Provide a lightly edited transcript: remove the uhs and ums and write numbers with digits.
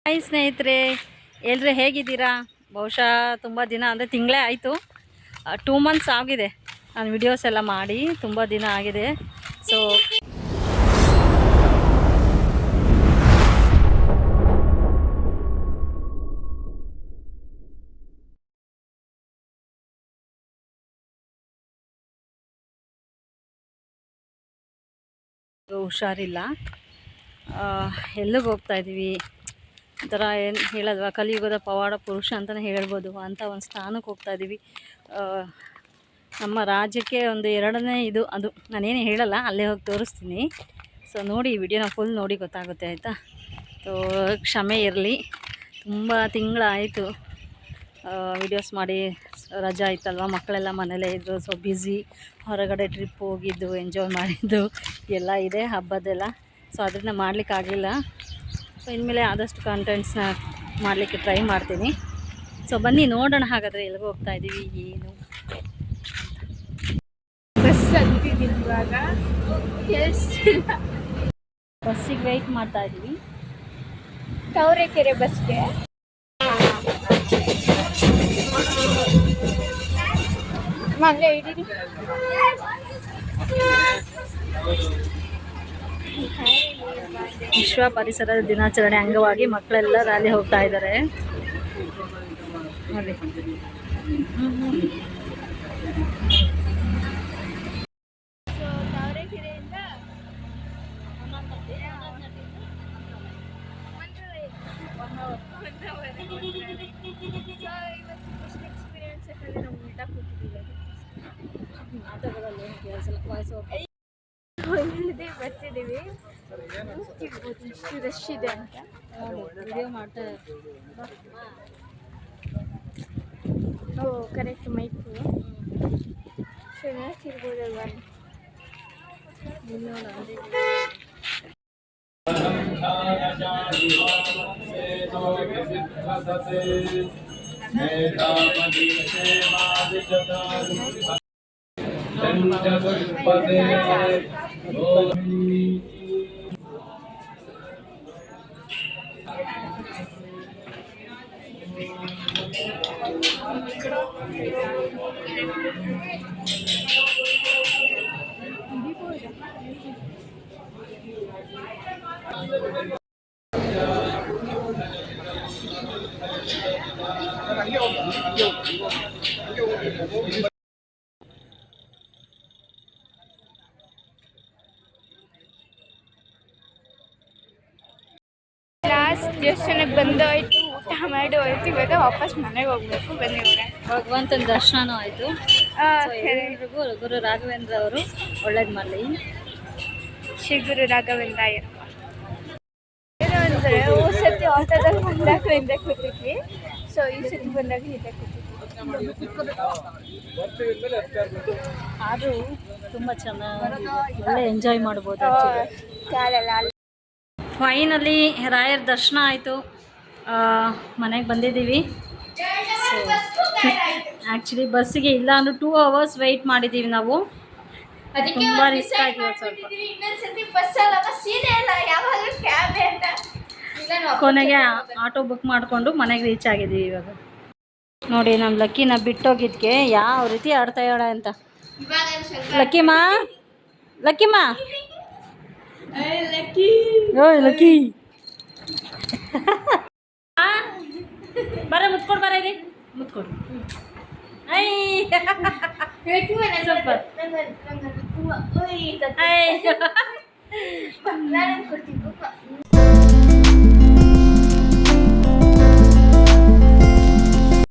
Hi ಸ್ನೇಹಿತರೆ, ಎಲ್ಲರೂ ಹೇಗಿದ್ದೀರಾ? ಬಹುಶಃ ತುಂಬ ದಿನ ಅಂದರೆ ತಿಂಗಳೇ ಆಯಿತು, 2 ಮಂತ್ಸ್ ಆಗಿದೆ ನಾನು ವಿಡಿಯೋಸ್ ಎಲ್ಲ ಮಾಡಿ, ತುಂಬ ದಿನ ಆಗಿದೆ. ಸೊ ಹುಷಾರಿಲ್ಲ, ಎಲ್ಲಿಗೆ ಹೋಗ್ತಾಯಿದ್ದೀವಿ ಒಂಥರ ಏನು ಹೇಳೋದ್ವಾ, ಕಲಿಯುಗದ ಪವಾಡ ಪುರುಷ ಅಂತಲೇ ಹೇಳ್ಬೋದು ಅಂತ ಒಂದು ಸ್ಥಾನಕ್ಕೆ ಹೋಗ್ತಾಯಿದ್ದೀವಿ. ನಮ್ಮ ರಾಜ್ಯಕ್ಕೆ ಒಂದು 2ನೇ ಇದು, ಅದು ನಾನೇನು ಹೇಳಲ್ಲ, ಅಲ್ಲೇ ಹೋಗಿ ತೋರಿಸ್ತೀನಿ. ಸೊ ನೋಡಿ, ಈ ವಿಡಿಯೋನ ಫುಲ್ ನೋಡಿ ಗೊತ್ತಾಗುತ್ತೆ ಆಯಿತಾ. ಸೊ ಕ್ಷಮೆ ಇರಲಿ, ತುಂಬ ತಿಂಗಳಾಯಿತು ವಿಡಿಯೋಸ್ ಮಾಡಿ, ರಜಾ ಇತ್ತಲ್ವ, ಮಕ್ಕಳೆಲ್ಲ ಮನೇಲೇ ಇದ್ದರು. ಸೊ ಬ್ಯುಸಿ, ಹೊರಗಡೆ ಟ್ರಿಪ್ ಹೋಗಿದ್ದು, ಎಂಜಾಯ್ ಮಾಡಿದ್ದು ಎಲ್ಲ ಇದೆ ಹಬ್ಬದೆಲ್ಲ. ಸೊ ಅದನ್ನು ಮಾಡಲಿಕ್ಕಾಗಲಿಲ್ಲ. ಸೊ ಇನ್ಮೇಲೆ ಆದಷ್ಟು ಕಂಟೆಂಟ್ಸ್ನ ಮಾಡಲಿಕ್ಕೆ ಟ್ರೈ ಮಾಡ್ತೀನಿ. ಸೊ ಬನ್ನಿ ನೋಡೋಣ ಹಾಗಾದರೆ ಎಲ್ಲಿಗೆ ಹೋಗ್ತಾ ಇದ್ದೀವಿ ಏನು. ಬಸ್ ಅಂತಿದ್ದೀನಿ ಇವಾಗ, ಬಸ್ಸಿಗೆ ವೆಯ್ಟ್ ಮಾಡ್ತಾ ಇದ್ದೀವಿ, ತಾವರೆಕೆರೆ ಬಸ್ಗೆ. ಮಂಗ ಹಿಡೀರಿ. ವಿಶ್ವ ಪರಿಸರ ದಿನಾಚರಣೆ ಅಂಗವಾಗಿ ಮಕ್ಕಳೆಲ್ಲ ರ್ಯಾಲಿ ಹೋಗ್ತಾ ಇದ್ದಾರೆ ನೋಡಿ. ತಾವರೆಕೆರೆಯಿಂದ ಎಕ್ಸ್ಪೀರಿಯನ್ಸ್ ಯಾಕಂದರೆ ನಾವು ಊಟ ಕೂತಿದ್ದೀವಿ, ಬರ್ತಿದ್ದೀವಿ. ಇಷ್ಟು ರಶ್ ಇದೆ ಅಂತ ವಿಡಿಯೋ ಮಾಡ್ತಾ. ಓ ಕರೆಕ್ಟ್, ಮೈಕು ಚೆನ್ನಾಗಿರ್ಬೋದಲ್ವ. ಲಾಸ್ಟ್ ದೇವಸ್ಥಾನಕ್ಕೆ ಬಂದೋಯ್ತು, ಊಟ ಮಾಡಿ ಹೋಯ್ತು. ಇವಾಗ ವಾಪಸ್ ಮನೆಗೆ ಹೋಗ್ಬೇಕು. ಬನ್ನಿ ಇವಾಗ ಭಗವಂತನ ದರ್ಶನ ಆಯಿತು. ಎಲ್ರಿಗೂ ಗುರು ರಾಘವೇಂದ್ರ ಅವರು ಒಳ್ಳೇದು ಮಾಡಲಿ. ಶ್ರೀ ಗುರು ರಾಘವೇಂದ್ರಾಯ. ಏನು ಅಂದರೆ, ಹೋದ ಸತಿ ಆಟೋದಲ್ಲಿ ಬಂದಾಗ ಹಿಂದೆ ಕೂತಿದ್ವಿ. ಸೊ ಈ ಸತಿ ಬಂದಾಗ ಹಿಂದೆ ಕೂತಿದ್ವಿ. ಆದರೂ ತುಂಬ ಚೆನ್ನಾಗಿ ಒಳ್ಳೆ ಎಂಜಾಯ್ ಮಾಡ್ಬೋದು. ಕಾಲೆಲ್ಲ ಫೈನಲಿ ರಾಯರ ದರ್ಶನ ಆಯಿತು, ಮನೆಗೆ ಬಂದಿದ್ದೀವಿ. ಸೊ ಆ್ಯಕ್ಚುಲಿ ಬಸ್ಸಿಗೆ ಇಲ್ಲ ಅಂದರೂ 2 hours ವೆಯ್ಟ್ ಮಾಡಿದ್ದೀವಿ ನಾವು. ತುಂಬ ರಿಸ್ಕ್ ಆಗಿದೆ ಸ್ವಲ್ಪ. ಕೊನೆಗೆ ಆಟೋ ಬುಕ್ ಮಾಡಿಕೊಂಡು ಮನೆಗೆ ರೀಚ್ ಆಗಿದ್ದೀವಿ. ಇವಾಗ ನೋಡಿ, ನಮ್ಮ ಲಕ್ಕಿನ ಬಿಟ್ಟೋಗಿದ್ದಕ್ಕೆ ಯಾವ ರೀತಿ ಆಡ್ತಾ ಇದ್ದಾಳೆ ಅಂತ. ಲಕ್ಕಿಮ್ಮ, ಲಕ್ಕಿಮ್ಮ, ಓಯ್ ಲಕ್ಕಿ, ಬರ ಮುತ್ಕೊಡು, ಬರ ಇಲ್ಲಿ ಮುತ್ಕೊಡು. I super. ಕೊಡ್ತೀನಿ.